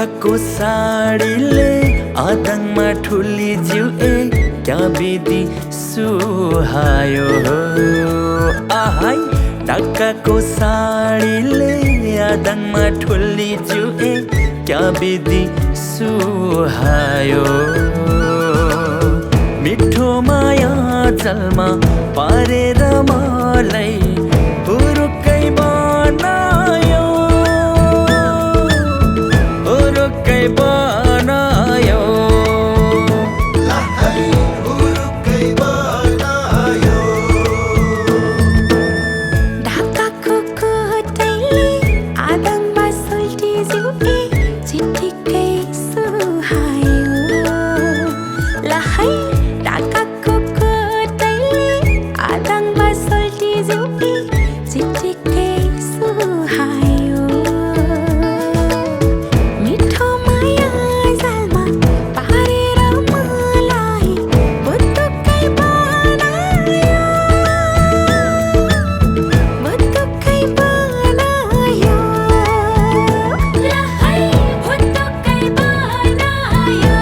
ढाकाको साडीले आदङमा ठुली जिउ क्या विधि सुहायो आहाई ढाकाको साडीले आदङमा ठुली जिउ क्या विधि सुहायो मिठो माया जलमा पारेर मलाई हुरुक्कै बनायो हुरुक्कै बनायो हुरुक्कै बनायो ढाकाको कोटैले आदङमा सोल्टी जिउ चिटिक्कै सुहायो लहै ढाकाको कोटैले आदङमा सोल्टी जिउ चिटिक्कै सुहायो मिठो माया जालमा पारेर मलाई बुद्धुक्कै बनायो बुद्धुक्कै बनायो लहै बुद्धुक्कै बनायो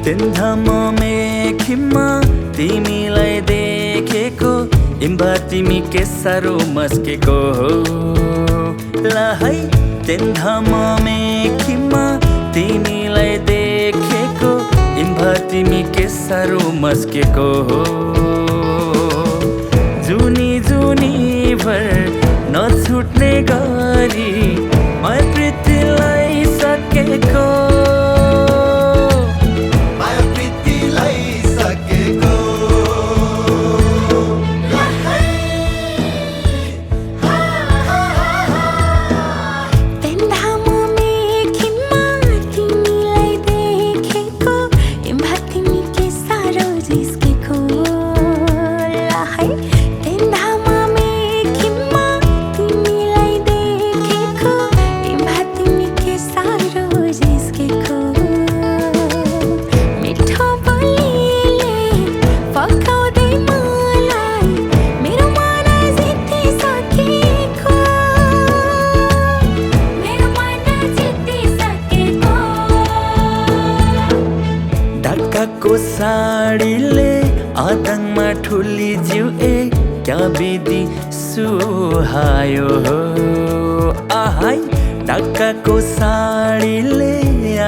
तेन्धामो मेखिममा तिमीलाई देखेको इम्बा तिमी के साह्रो मस्केको हो लहै तेन्धामो मेखिममा तिमीलाई देखेको इम्बा तिमी के साह्रो मस्केको हो जुनी जुनी भर नछुट्ने गरी मै प्रीतिलाई सकेको ढाकाको साडीले आदङमा ठुली जिउ क्या विधि सुहायो आहाई ढाकाको साडीले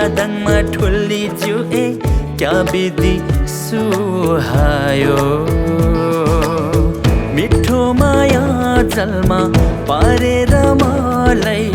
आदङमा ठुली जिउ क्या विधि सुहायो मिठो माया जलमा पारेर मलाई